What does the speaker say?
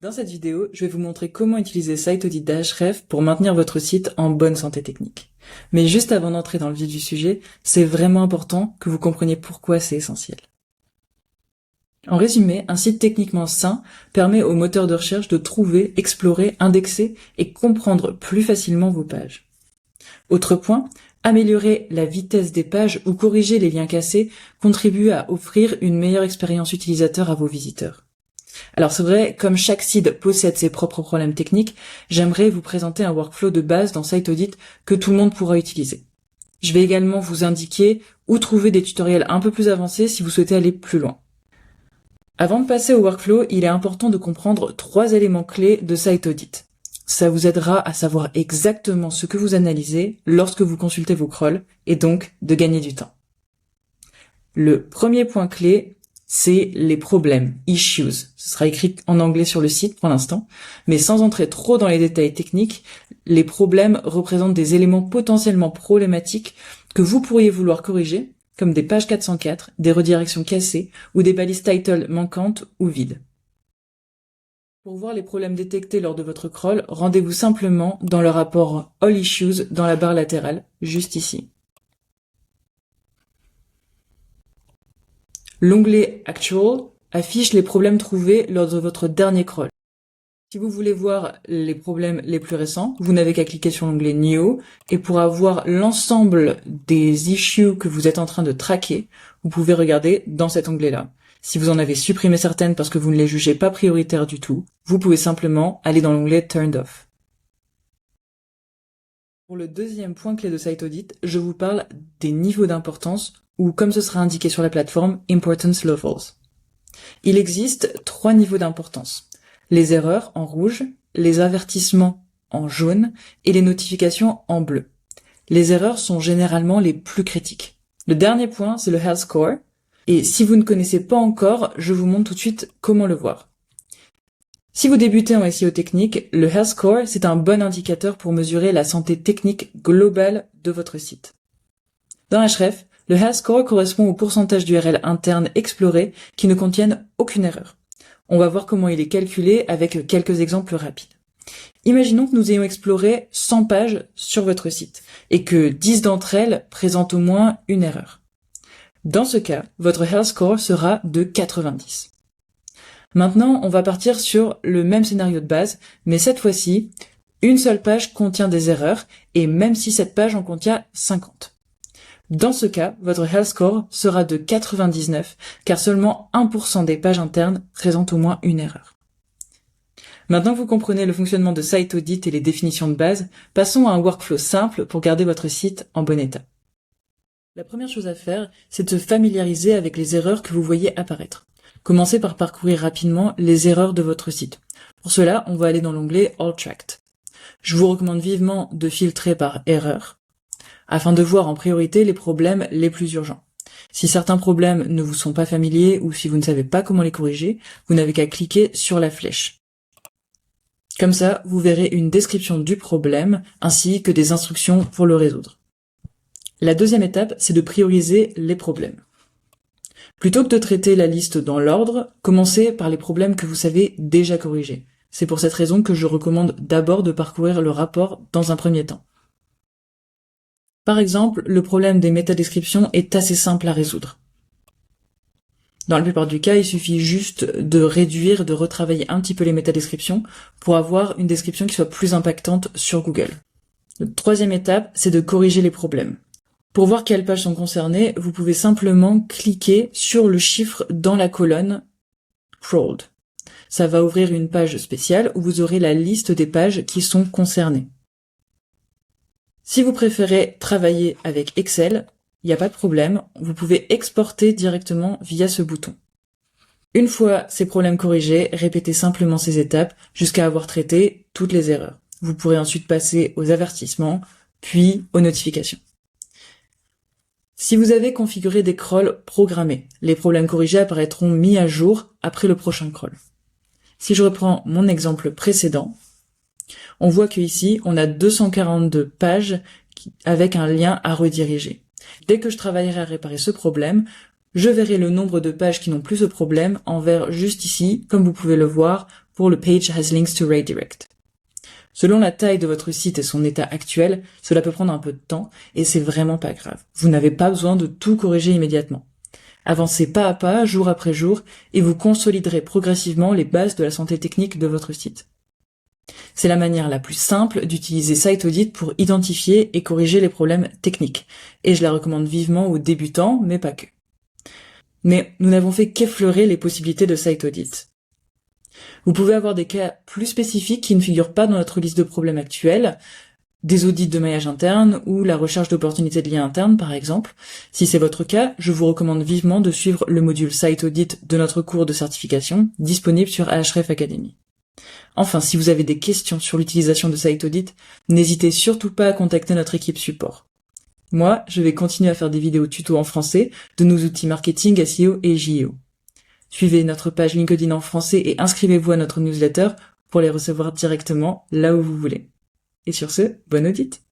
Dans cette vidéo, je vais vous montrer comment utiliser Siteaudit d'Ahrefs pour maintenir votre site en bonne santé technique. Mais juste avant d'entrer dans le vif du sujet, c'est vraiment important que vous compreniez pourquoi c'est essentiel. En résumé, un site techniquement sain permet aux moteurs de recherche de trouver, explorer, indexer et comprendre plus facilement vos pages. Autre point, améliorer la vitesse des pages ou corriger les liens cassés contribue à offrir une meilleure expérience utilisateur à vos visiteurs. Alors c'est vrai, comme chaque site possède ses propres problèmes techniques, j'aimerais vous présenter un workflow de base dans Siteaudit que tout le monde pourra utiliser. Je vais également vous indiquer où trouver des tutoriels un peu plus avancés si vous souhaitez aller plus loin. Avant de passer au workflow, il est important de comprendre 3 éléments clés de Siteaudit. Ça vous aidera à savoir exactement ce que vous analysez lorsque vous consultez vos crawls et donc de gagner du temps. Le premier point clé, c'est les problèmes, issues. Ce sera écrit en anglais sur le site pour l'instant, mais sans entrer trop dans les détails techniques, les problèmes représentent des éléments potentiellement problématiques que vous pourriez vouloir corriger, comme des pages 404, des redirections cassées ou des balises title manquantes ou vides. Pour voir les problèmes détectés lors de votre crawl, rendez-vous simplement dans le rapport All Issues dans la barre latérale, juste ici. L'onglet Actual affiche les problèmes trouvés lors de votre dernier crawl. Si vous voulez voir les problèmes les plus récents, vous n'avez qu'à cliquer sur l'onglet New, et pour avoir l'ensemble des issues que vous êtes en train de traquer, vous pouvez regarder dans cet onglet-là. Si vous en avez supprimé certaines parce que vous ne les jugez pas prioritaires du tout, vous pouvez simplement aller dans l'onglet Turned Off. Pour le deuxième point clé de Siteaudit, je vous parle des niveaux d'importance, ou comme ce sera indiqué sur la plateforme, Importance Levels. Il existe 3 niveaux d'importance. Les erreurs en rouge, les avertissements en jaune et les notifications en bleu. Les erreurs sont généralement les plus critiques. Le dernier point, c'est le Health Score. Et si vous ne connaissez pas encore, je vous montre tout de suite comment le voir. Si vous débutez en SEO technique, le Health Score, c'est un bon indicateur pour mesurer la santé technique globale de votre site. Dans Ahrefs, le Health Score correspond au pourcentage d'URL internes explorées qui ne contiennent aucune erreur. On va voir comment il est calculé avec quelques exemples rapides. Imaginons que nous ayons exploré 100 pages sur votre site et que 10 d'entre elles présentent au moins une erreur. Dans ce cas, votre Health Score sera de 90. Maintenant, on va partir sur le même scénario de base, mais cette fois-ci, une seule page contient des erreurs, et même si cette page en contient 50. Dans ce cas, votre Health Score sera de 99, car seulement 1% des pages internes présentent au moins une erreur. Maintenant que vous comprenez le fonctionnement de Siteaudit et les définitions de base, passons à un workflow simple pour garder votre site en bon état. La première chose à faire, c'est de se familiariser avec les erreurs que vous voyez apparaître. Commencez par parcourir rapidement les erreurs de votre site. Pour cela, on va aller dans l'onglet All Tracked. Je vous recommande vivement de filtrer par erreur, afin de voir en priorité les problèmes les plus urgents. Si certains problèmes ne vous sont pas familiers ou si vous ne savez pas comment les corriger, vous n'avez qu'à cliquer sur la flèche. Comme ça, vous verrez une description du problème ainsi que des instructions pour le résoudre. La deuxième étape, c'est de prioriser les problèmes. Plutôt que de traiter la liste dans l'ordre, commencez par les problèmes que vous savez déjà corriger. C'est pour cette raison que je recommande d'abord de parcourir le rapport dans un premier temps. Par exemple, le problème des métadescriptions est assez simple à résoudre. Dans la plupart du cas, il suffit juste de réduire, de retravailler un petit peu les métadescriptions pour avoir une description qui soit plus impactante sur Google. La troisième étape, c'est de corriger les problèmes. Pour voir quelles pages sont concernées, vous pouvez simplement cliquer sur le chiffre dans la colonne Crawled. Ça va ouvrir une page spéciale où vous aurez la liste des pages qui sont concernées. Si vous préférez travailler avec Excel, il n'y a pas de problème, vous pouvez exporter directement via ce bouton. Une fois ces problèmes corrigés, répétez simplement ces étapes jusqu'à avoir traité toutes les erreurs. Vous pourrez ensuite passer aux avertissements, puis aux notifications. Si vous avez configuré des crawls programmés, les problèmes corrigés apparaîtront mis à jour après le prochain crawl. Si je reprends mon exemple précédent, on voit qu'ici, on a 242 pages avec un lien à rediriger. Dès que je travaillerai à réparer ce problème, je verrai le nombre de pages qui n'ont plus ce problème en vert juste ici, comme vous pouvez le voir, pour le Page has links to redirect. Selon la taille de votre site et son état actuel, cela peut prendre un peu de temps et c'est vraiment pas grave. Vous n'avez pas besoin de tout corriger immédiatement. Avancez pas à pas, jour après jour, et vous consoliderez progressivement les bases de la santé technique de votre site. C'est la manière la plus simple d'utiliser SiteAudit pour identifier et corriger les problèmes techniques, et je la recommande vivement aux débutants, mais pas que. Mais nous n'avons fait qu'effleurer les possibilités de SiteAudit. Vous pouvez avoir des cas plus spécifiques qui ne figurent pas dans notre liste de problèmes actuels, des audits de maillage interne ou la recherche d'opportunités de liens internes par exemple. Si c'est votre cas, je vous recommande vivement de suivre le module SiteAudit de notre cours de certification disponible sur Ahrefs Academy. Enfin, si vous avez des questions sur l'utilisation de SiteAudit, n'hésitez surtout pas à contacter notre équipe support. Moi, je vais continuer à faire des vidéos tuto en français de nos outils marketing, SEO et JEO. Suivez notre page LinkedIn en français et inscrivez-vous à notre newsletter pour les recevoir directement là où vous voulez. Et sur ce, bonne audite!